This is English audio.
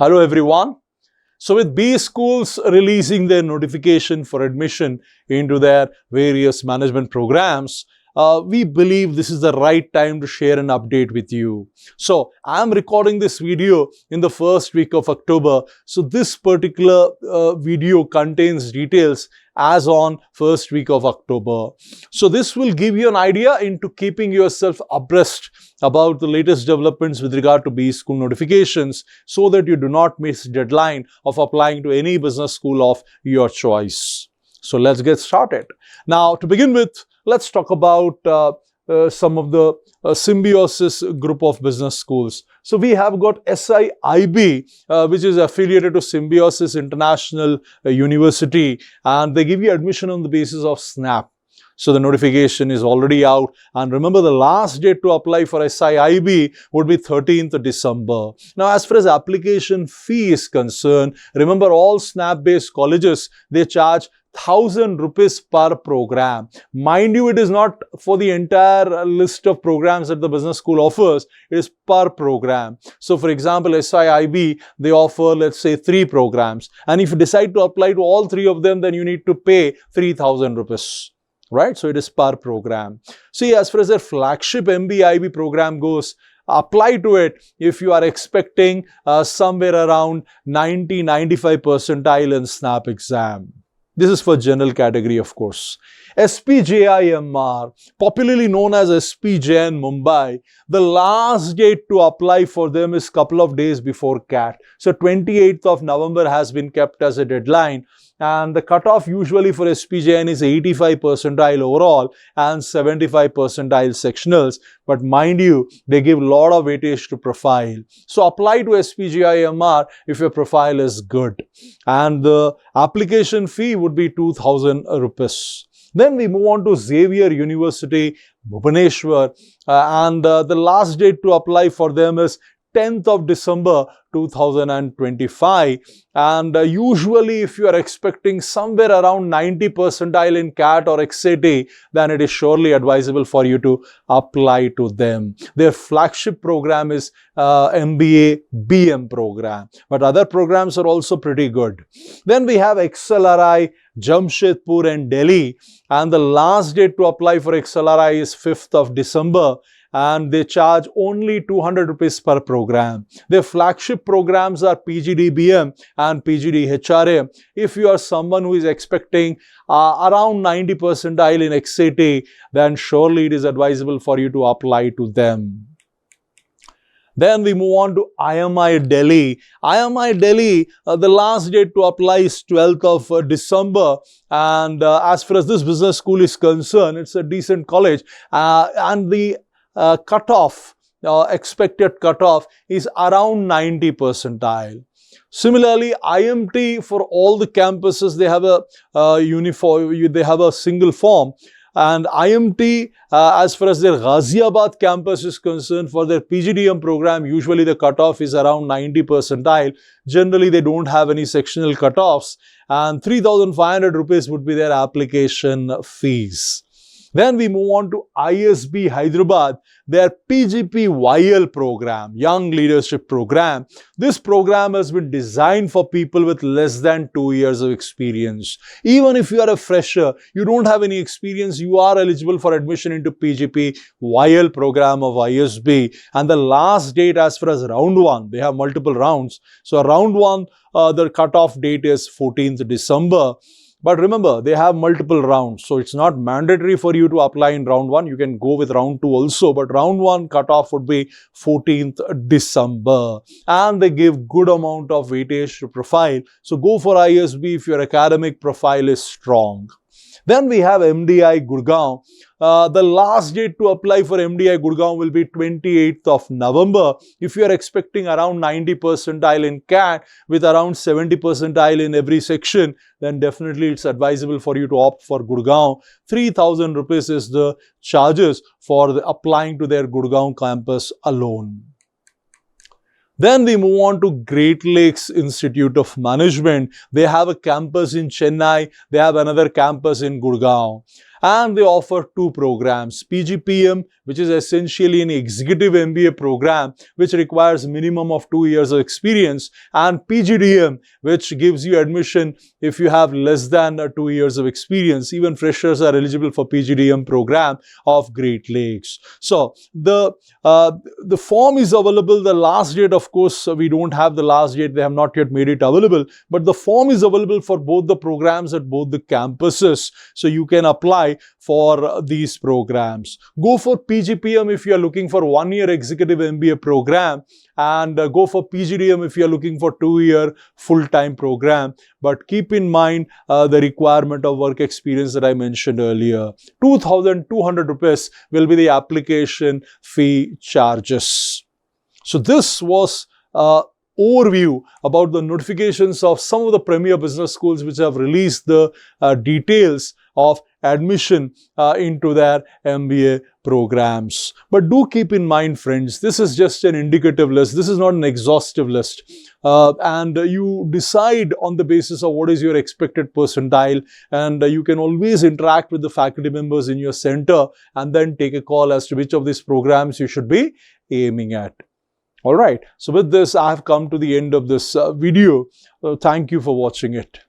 Hello everyone. So with B schools releasing their notification for admission into their various management programs, we believe this is the right time to share an update with you. So I'm recording this video in the first week of October. So this particular video contains details as on first week of October. So this will give you an idea into keeping yourself abreast about the latest developments with regard to B school notifications so that you do not miss deadline of applying to any business school of your choice. So let's get started. Now to begin with, let's talk about some of the Symbiosis group of business schools. So we have got SIIB, which is affiliated to Symbiosis International University, and they give you admission on the basis of SNAP. So the notification is already out, and remember the last date to apply for SIIB would be 13th December. Now as far as application fee is concerned, remember all SNAP based colleges, they charge 1,000 rupees per program. Mind you, it is not for the entire list of programs that the business school offers, it is per program. So for example, SIIB, they offer, let's say, 3 programs. And if you decide to apply to all 3 of them, then you need to pay 3,000 rupees. Right? So it is per program. See, as far as their flagship MBIB program goes, apply to it if you are expecting somewhere around 90-95 percentile in SNAP exam. This is for general category, of course. SPJIMR, popularly known as SPJIMR Mumbai, the last date to apply for them is couple of days before CAT. So 28th of November has been kept as a deadline. And the cutoff usually for SPJIMR is 85 percentile overall and 75 percentile sectionals. But mind you, they give a lot of weightage to profile. So apply to SPJIMR if your profile is good. And the application fee would be 2,000 rupees. Then we move on to Xavier University, Bhubaneswar, and the last date to apply for them is 10th of December 2025, and usually if you are expecting somewhere around 90 percentile in CAT or XAT, then it is surely advisable for you to apply to them. Their flagship program is MBA BM program, but other programs are also pretty good. Then we have XLRI, Jamshedpur and Delhi, and the last date to apply for XLRI is 5th of December. And they charge only 200 rupees per program. Their flagship programs are PGDBM and PGDHRA. If you are someone who is expecting around 90 percentile in XAT, then surely it is advisable for you to apply to them. Then we move on to IMI Delhi. IMI Delhi, the last date to apply is 12th of December. And as far as this business school is concerned, it's a decent college. And the cutoff, expected cutoff is around 90 percentile. Similarly, IMT for all the campuses, they have a uniform, they have a single form. And IMT, as far as their Ghaziabad campus is concerned, for their PGDM program, usually the cutoff is around 90 percentile. Generally, they don't have any sectional cutoffs, and 3,500 rupees would be their application fees. Then we move on to ISB Hyderabad, their PGPYL program, Young Leadership Program. This program has been designed for people with less than 2 years of experience. Even if you are a fresher, you don't have any experience, you are eligible for admission into PGPYL program of ISB. And the last date as far as round 1, they have multiple rounds. So round 1, the cutoff date is 14th December. But remember, they have multiple rounds, so it's not mandatory for you to apply in round 1. You can go with round 2 also, but round 1 cutoff would be 14th December. And they give good amount of weightage to profile. So go for ISB if your academic profile is strong. Then we have MDI Gurgaon. The last date to apply for MDI Gurgaon will be 28th of November. If you are expecting around 90 percentile in CAT with around 70 percentile in every section, then definitely it's advisable for you to opt for Gurgaon. 3,000 rupees is the charges for applying to their Gurgaon campus alone. Then we move on to Great Lakes Institute of Management. They have a campus in Chennai. They have another campus in Gurgaon. and they offer two programs, PGPM, which is essentially an executive MBA program which requires minimum of 2 years of experience, and PGDM, which gives you admission if you have less than 2 years of experience. Even freshers are eligible for PGDM program of Great Lakes. So the form is available. The last date, of course, we don't have the last date. They have not yet made it available, but the form is available for both the programs at both the campuses. So you can apply for these programs. Go for PGPM if you are looking for 1-year executive MBA program, and go for PGDM if you are looking for 2-year full-time program. But keep in mind the requirement of work experience that I mentioned earlier. 2,200 rupees will be the application fee charges. So this was overview about the notifications of some of the premier business schools which have released the details of admission into their MBA programs. But do keep in mind, friends, this is just an indicative list. This is not an exhaustive list. And you decide on the basis of what is your expected percentile, and you can always interact with the faculty members in your center and then take a call as to which of these programs you should be aiming at. All right. So with this, I have come to the end of this video. Thank you for watching it.